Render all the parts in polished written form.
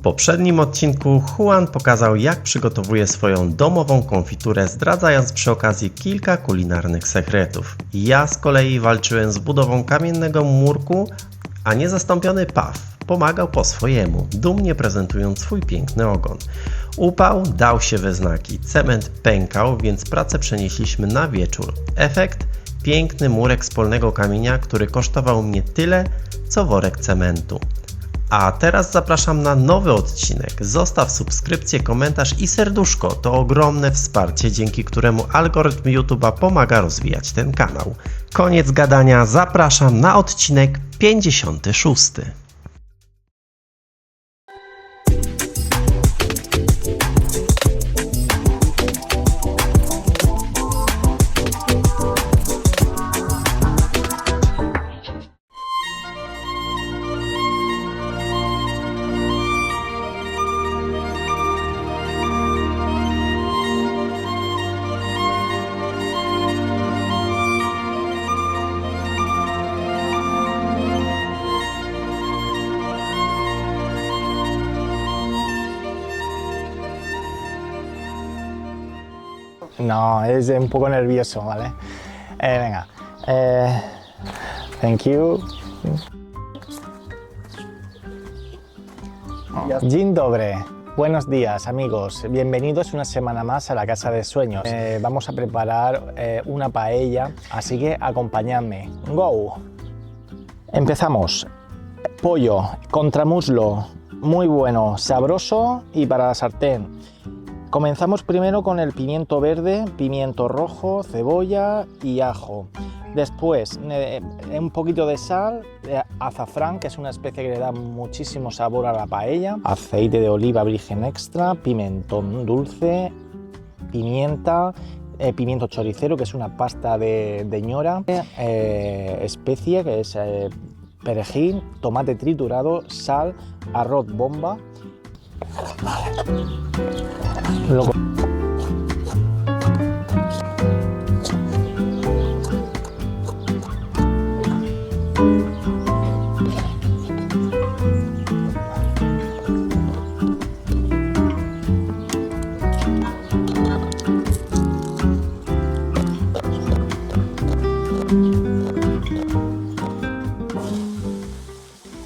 poprzednim odcinku Juan pokazał, jak przygotowuje swoją domową konfiturę, zdradzając przy okazji kilka kulinarnych sekretów. Ja z kolei walczyłem z budową kamiennego murku, a niezastąpiony Paw pomagał po swojemu, dumnie prezentując swój piękny ogon. Upał dał się we znaki, cement pękał, więc pracę przenieśliśmy na wieczór. Efekt? Piękny murek z polnego kamienia, który kosztował mnie tyle, co worek cementu. A teraz zapraszam na nowy odcinek. Zostaw subskrypcję, komentarz i serduszko. To ogromne wsparcie, dzięki któremu algorytm YouTube'a pomaga rozwijać ten kanał. Koniec gadania, zapraszam na odcinek 56. No, es un poco nervioso, ¿vale? Venga. Thank you. Dzień dobry. Buenos días, amigos. Bienvenidos una semana más a la Casa de Sueños. Vamos a preparar una paella, así que acompañadme. ¡Go! Empezamos. Pollo, contramuslo, muy bueno, sabroso y para la sartén. Comenzamos primero con el pimiento verde, pimiento rojo, cebolla y ajo. Después un poquito de sal, azafrán, que es una especia que le da muchísimo sabor a la paella, aceite de oliva virgen extra, pimentón dulce, pimienta, pimiento choricero, que es una pasta de ñora, especia, que es perejil, tomate triturado, sal, arroz bomba. Luego,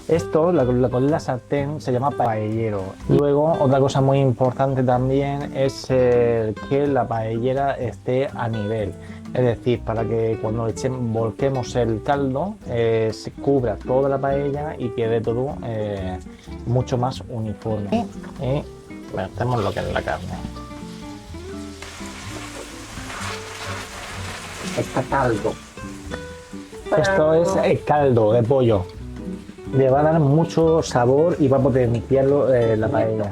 esto, con la sartén, se llama paellero. Luego, otra cosa muy importante también es que la paellera esté a nivel. Es decir, para que cuando volquemos el caldo se cubra toda la paella y quede todo mucho más uniforme. Y vertemos lo que es la carne. Está caldo. Esto es el caldo de pollo. Le va a dar mucho sabor y va a potenciarlo la paella.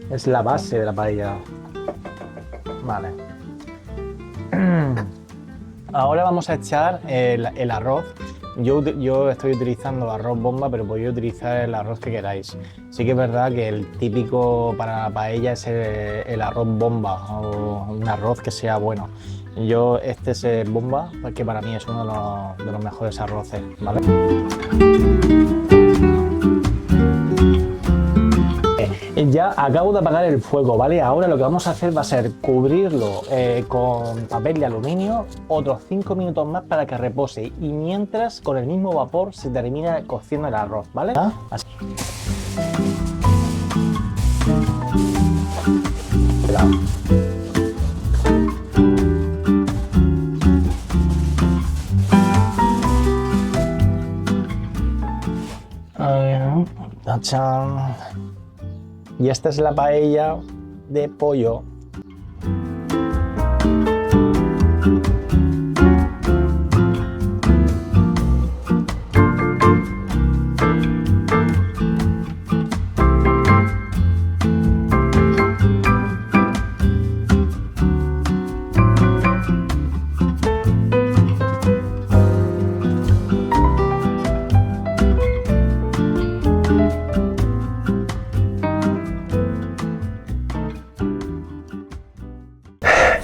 Es la base de la paella. Vale. Ahora vamos a echar el arroz. Yo estoy utilizando arroz bomba, pero podéis utilizar el arroz que queráis. Sí que es verdad que el típico para la paella es el arroz bomba o un arroz que sea bueno. Este es bomba, que para mí es uno de los mejores arroces, ¿vale? Ya acabo de apagar el fuego, ¿vale? Ahora lo que vamos a hacer va a ser cubrirlo con papel de aluminio otros 5 minutos más para que repose y mientras con el mismo vapor se termina cociendo el arroz, ¿vale? Así. ¡Tachán! Y esta es la paella de pollo.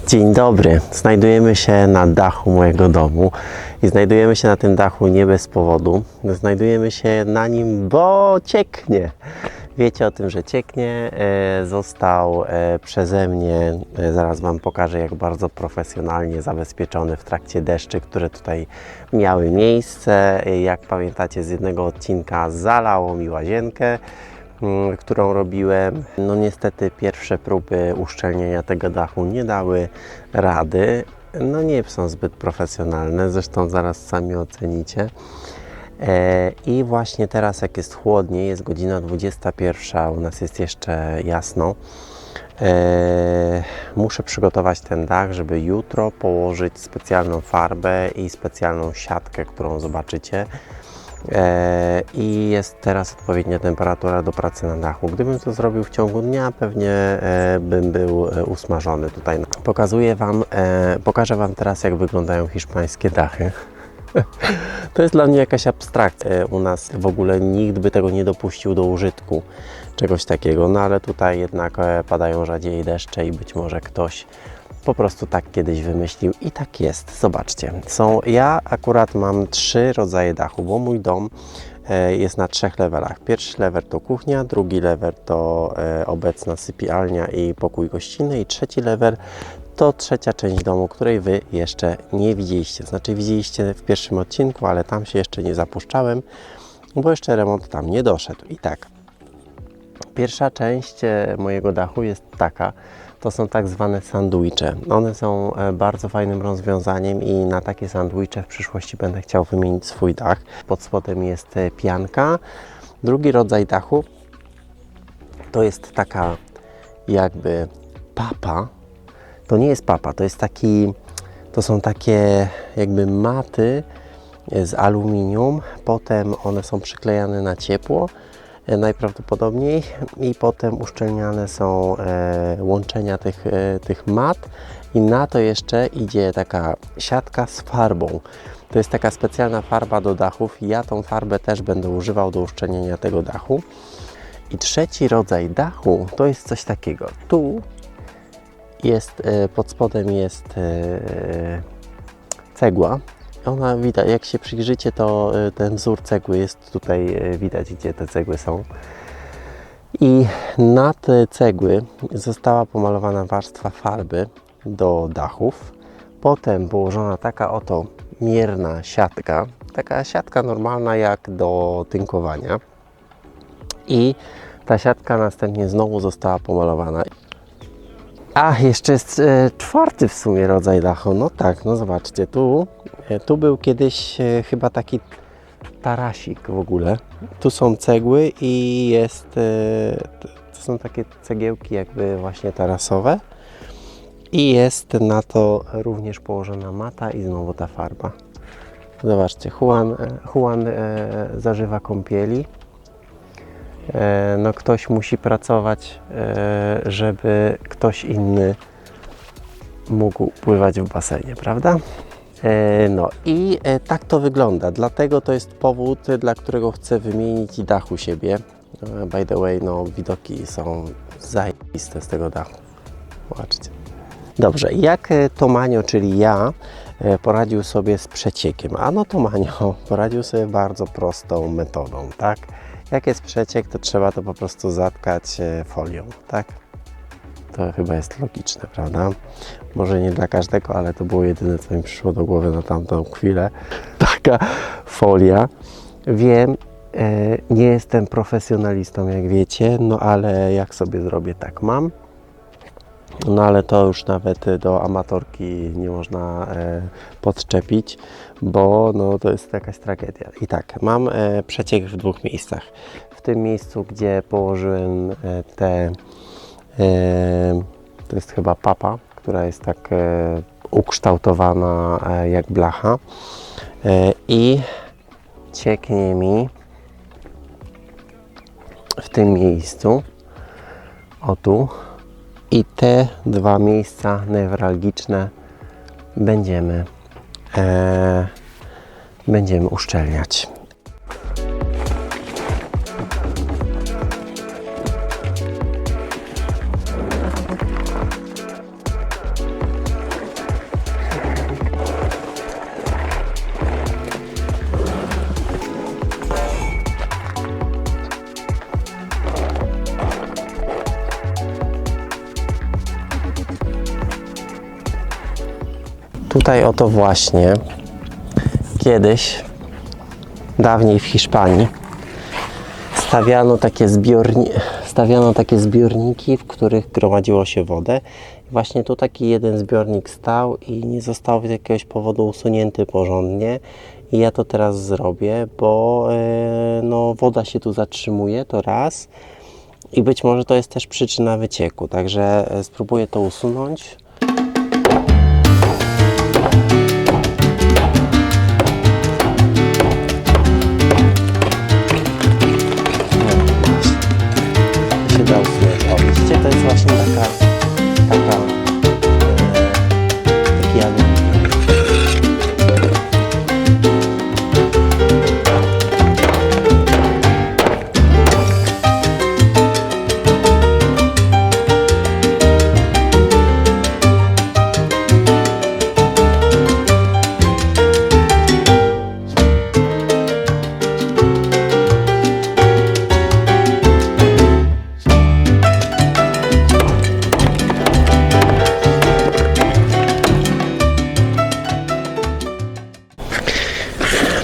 Dzień dobry, znajdujemy się na dachu mojego domu i znajdujemy się na tym dachu nie bez powodu. Znajdujemy się na nim, bo cieknie. wiecie o tym, że cieknie. Został przeze mnie, zaraz Wam pokażę, jak bardzo profesjonalnie zabezpieczony w trakcie deszczy, które tutaj miały miejsce. Jak pamiętacie z jednego odcinka, zalało mi łazienkę, którą robiłem. No niestety pierwsze próby uszczelnienia tego dachu nie dały rady. No nie są zbyt profesjonalne, zresztą zaraz sami ocenicie. I właśnie teraz, jak jest chłodniej, jest godzina 21, u nas jest jeszcze jasno, muszę przygotować ten dach, żeby jutro położyć specjalną farbę i specjalną siatkę, którą zobaczycie. I jest teraz odpowiednia temperatura do pracy na dachu. Gdybym to zrobił w ciągu dnia, pewnie bym był usmażony tutaj. Pokażę Wam teraz, jak wyglądają hiszpańskie dachy. To jest dla mnie jakaś abstrakcja. U nas w ogóle nikt by tego nie dopuścił do użytku, czegoś takiego, no ale tutaj jednak padają rzadziej deszcze i być może ktoś po prostu tak kiedyś wymyślił i tak jest. Zobaczcie, ja akurat mam 3 rodzaje dachu, bo mój dom jest na 3 levelach. Pierwszy level to kuchnia, drugi level to obecna sypialnia i pokój gościnny i trzeci level to trzecia część domu, której Wy jeszcze nie widzieliście. Znaczy widzieliście w pierwszym odcinku, ale tam się jeszcze nie zapuszczałem, bo jeszcze remont tam nie doszedł. I tak, pierwsza część mojego dachu jest taka, to są tak zwane sandwicze. One są bardzo fajnym rozwiązaniem i na takie sandwicze w przyszłości będę chciał wymienić swój dach. Pod spodem jest pianka. Drugi rodzaj dachu to jest taka jakby papa. To nie jest papa, to są takie jakby maty z aluminium, potem one są przyklejane na ciepło najprawdopodobniej i potem uszczelniane są łączenia tych mat i na to jeszcze idzie taka siatka z farbą. To jest taka specjalna farba do dachów. Ja tą farbę też będę używał do uszczelnienia tego dachu. I trzeci rodzaj dachu to jest coś takiego. Tu jest, pod spodem jest cegła. Ona widać, jak się przyjrzycie, to ten wzór cegły jest tutaj widać, gdzie te cegły są. I na te cegły została pomalowana warstwa farby do dachów. Potem położona taka oto mierna siatka. Taka siatka normalna jak do tynkowania. I ta siatka następnie znowu została pomalowana. A, jeszcze jest czwarty w sumie rodzaj dachu. No tak, no zobaczcie, tu był kiedyś chyba taki tarasik w ogóle. Tu są cegły i jest, to są takie cegiełki jakby właśnie tarasowe. I jest na to również położona mata i znowu ta farba. Zobaczcie, Juan zażywa kąpieli. No ktoś musi pracować, żeby ktoś inny mógł pływać w basenie, prawda? No i tak to wygląda, dlatego to jest powód, dla którego chcę wymienić dach u siebie. By the way, no widoki są zajebiste z tego dachu. Zobaczcie. Dobrze, jak Tomanio, czyli ja, poradził sobie z przeciekiem? Ano Tomanio poradził sobie bardzo prostą metodą, tak? Jak jest przeciek, to trzeba to po prostu zatkać folią, tak? To chyba jest logiczne, prawda? Może nie dla każdego, ale to było jedyne, co mi przyszło do głowy na tamtą chwilę. Taka folia. Wiem, nie jestem profesjonalistą, jak wiecie, no ale jak sobie zrobię, tak mam. No ale to już nawet do amatorki nie można podczepić, bo no, to jest jakaś tragedia. I tak, mam przeciek w 2 miejscach. W tym miejscu, gdzie położyłem to jest chyba papa, która jest tak ukształtowana jak blacha i cieknie mi w tym miejscu, o tu. I te 2 miejsca newralgiczne będziemy uszczelniać. Tutaj oto właśnie kiedyś, dawniej w Hiszpanii, stawiano takie zbiorniki, w których gromadziło się wodę. Właśnie tu taki jeden zbiornik stał i nie został z jakiegoś powodu usunięty porządnie. I ja to teraz zrobię, bo no, woda się tu zatrzymuje, to raz. I być może to jest też przyczyna wycieku, także spróbuję to usunąć. To się da usunąć. O, widzicie, to jest właśnie taki aluminium.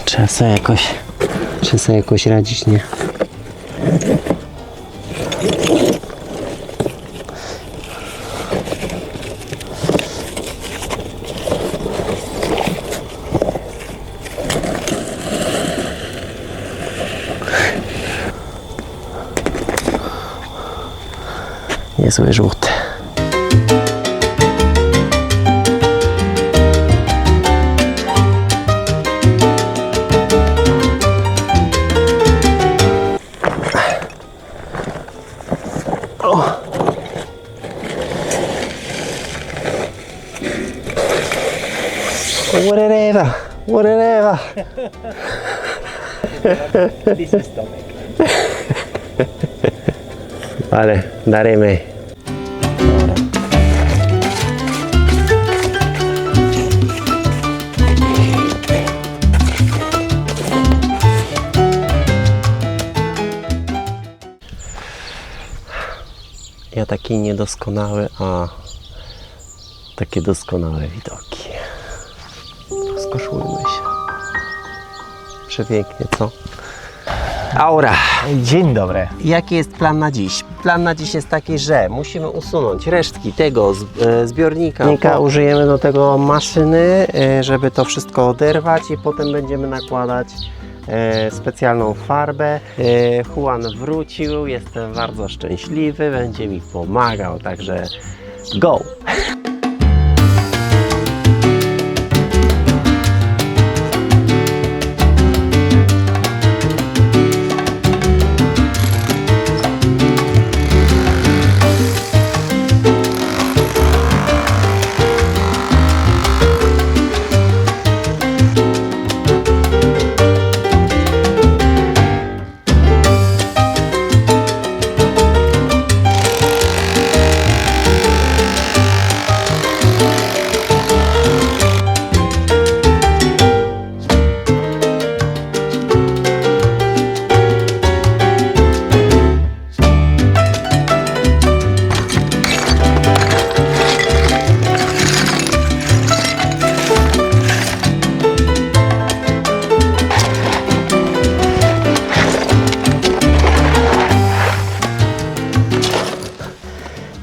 Trzeba sobie jakoś radzić, nie? Niezły żółty. Whatever. This is stomach. Vale, dareme. Ahora. Ja taki niedoskonały, a takie doskonałe widoki. Rozkoszujmy się. Przepięknie, co? Aura. Dzień dobry. Jaki jest plan na dziś? Plan na dziś jest taki, że musimy usunąć resztki tego zbiornika. Użyjemy do tego maszyny, żeby to wszystko oderwać i potem będziemy nakładać specjalną farbę. Juan wrócił, jestem bardzo szczęśliwy, będzie mi pomagał, także go!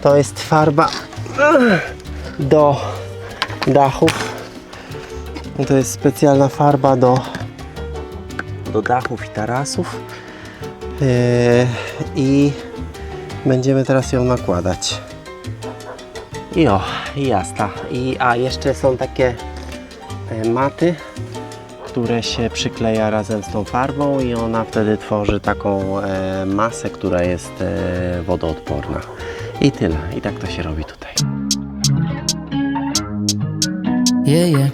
To jest farba do dachów. To jest specjalna farba do dachów i tarasów. I będziemy teraz ją nakładać. I o, i jasna. A jeszcze są takie maty, które się przykleja razem z tą farbą i ona wtedy tworzy taką masę, która jest wodoodporna. I tyle. I tak to się robi tutaj. Yeah.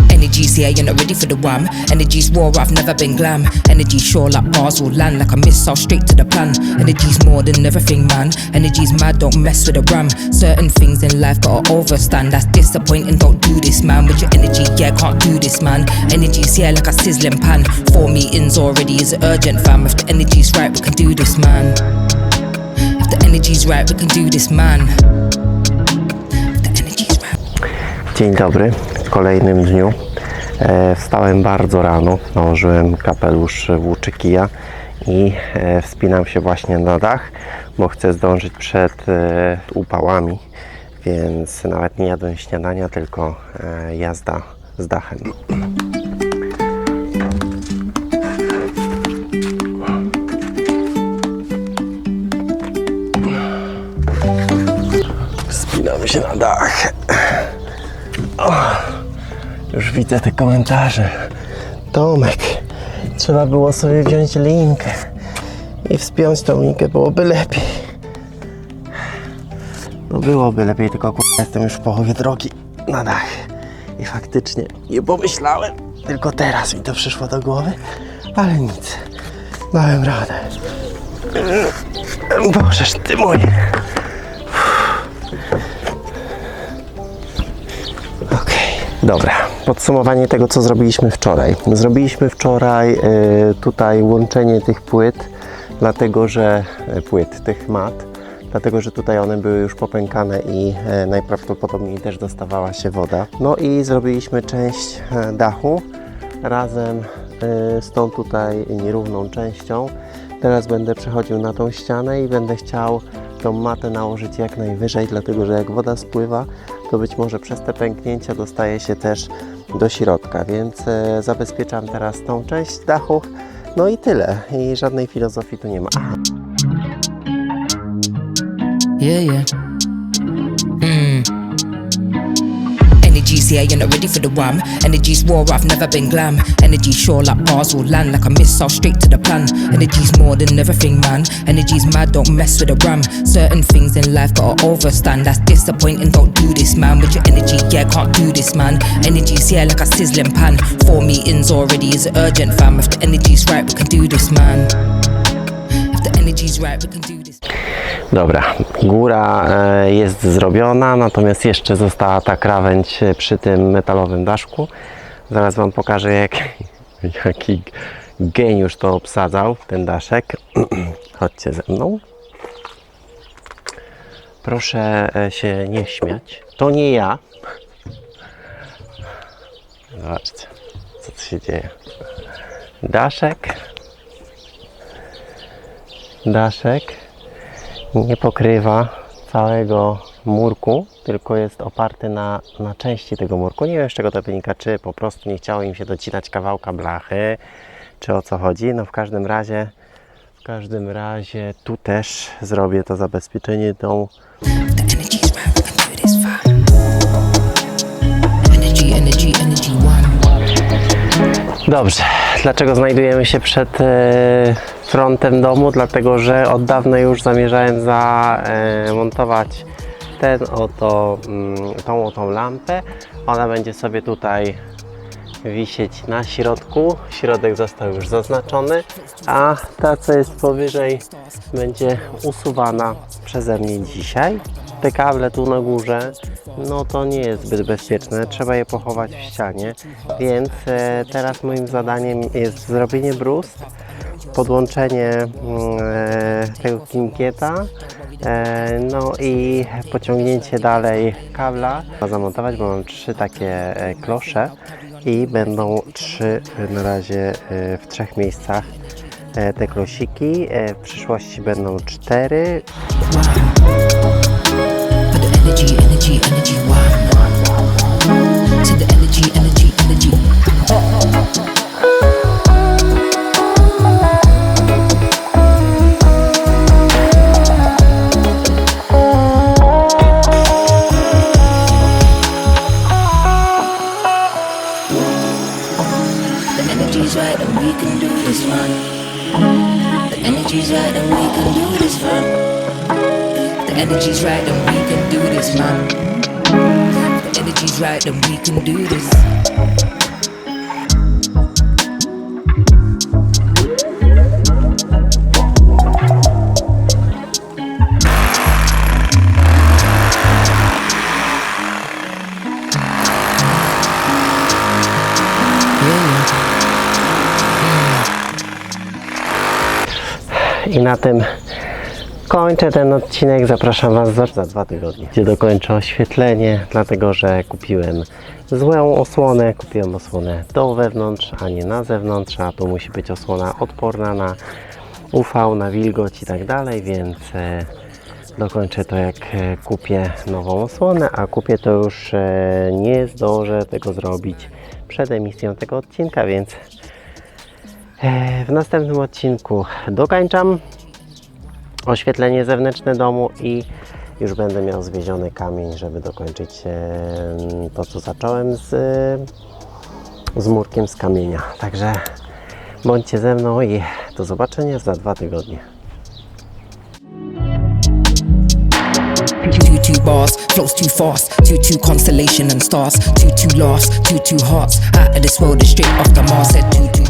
Energy's here, you're not ready for the wham. Energy's war, I've never been glam. Energy sure like bars will land like a missile straight to the plan. Energy's more than everything, man. Energy's mad, don't mess with the ram. Certain things in life gotta overstand. That's disappointing, don't do this, man. With your energy, yeah, can't do this, man. Energy's here like a sizzling pan. 4 meetings already is urgent, fam. If the energy's right, we can do this, man. If the energy's right, we can do this, man. Dzień dobry, w kolejnym dniu. Wstałem bardzo rano, nałożyłem kapelusz włóczykija i wspinam się właśnie na dach, bo chcę zdążyć przed upałami, więc nawet nie jadłem śniadania, tylko jazda z dachem. Wspinamy się na dach. Już widzę te komentarze. Tomek, trzeba było sobie wziąć linkę i wspiąć tą linkę, byłoby lepiej. No byłoby lepiej, tylko jestem już w połowie drogi na dach. I faktycznie nie pomyślałem, tylko teraz mi to przyszło do głowy, ale nic, dałem radę. Bożeż ty mój. Dobra, podsumowanie tego, co zrobiliśmy wczoraj. Zrobiliśmy wczoraj tutaj łączenie tych płyt, dlatego że tych mat, dlatego że tutaj one były już popękane i najprawdopodobniej też dostawała się woda. No i zrobiliśmy część dachu razem z tą tutaj nierówną częścią. Teraz będę przechodził na tą ścianę i będę chciał tą matę nałożyć jak najwyżej, dlatego że jak woda spływa, to być może przez te pęknięcia dostaje się też do środka, więc zabezpieczam teraz tą część dachu. No i tyle. I żadnej filozofii tu nie ma. Aha. Yeah. Energy's here, you're not ready for the wham. Energy's war, I've never been glam. Energy sure like bars will land like a missile straight to the plan. Energy's more than everything, man. Energy's mad, don't mess with the ram. Certain things in life gotta overstand. That's disappointing, don't do this, man. With your energy, yeah, can't do this, man. Energy's here like a sizzling pan. 4 meetings already is urgent, fam. If the energy's right, we can do this, man. If the energy's right, we can do this. Dobra, góra jest zrobiona, natomiast jeszcze została ta krawędź przy tym metalowym daszku. Zaraz Wam pokażę, jaki geniusz to obsadzał, ten daszek. Chodźcie ze mną. Proszę się nie śmiać. To nie ja. Zobaczcie, co tu się dzieje. Daszek nie pokrywa całego murku, tylko jest oparty na części tego murku. Nie wiem, z czego to wynika, czy po prostu nie chciało im się docinać kawałka blachy, czy o co chodzi. No w każdym razie tu też zrobię to zabezpieczenie tą. Dobrze, dlaczego znajdujemy się przed frontem domu? Dlatego, że od dawna już zamierzałem zamontować tą oto lampę. Ona będzie sobie tutaj wisieć na środku. Środek został już zaznaczony, a ta, co jest powyżej, będzie usuwana przeze mnie dzisiaj. Te kable tu na górze, no to nie jest zbyt bezpieczne, trzeba je pochować w ścianie, więc teraz moim zadaniem jest zrobienie brust, podłączenie tego kinkieta, no i pociągnięcie dalej kabla. Trzeba zamontować, bo mam 3 takie klosze i będą 3 na razie w 3 miejscach te klosiki, w przyszłości będą 4. Energy, one. To the energy. The energy's right and we can do this, man. The energy's right and we can do this, man. The energy's right and we can do this, man. The energy's right and we can do this. I na tym Kończę ten odcinek, zapraszam Was za 2 tygodnie, gdzie dokończę oświetlenie, dlatego że kupiłem złą osłonę, kupiłem osłonę do wewnątrz, a nie na zewnątrz, a tu musi być osłona odporna na UV, na wilgoć i tak dalej, więc dokończę to jak kupię nową osłonę, a kupię to już nie zdążę tego zrobić przed emisją tego odcinka, więc w następnym odcinku dokończam oświetlenie zewnętrzne domu i już będę miał zwieziony kamień, żeby dokończyć to, co zacząłem z murkiem z kamienia. Także bądźcie ze mną i do zobaczenia za 2 tygodnie. Two bars, flows too fast. Two constellation and stars. Two laughs, two hearts. Out of this world, and straight off the Mars. Said two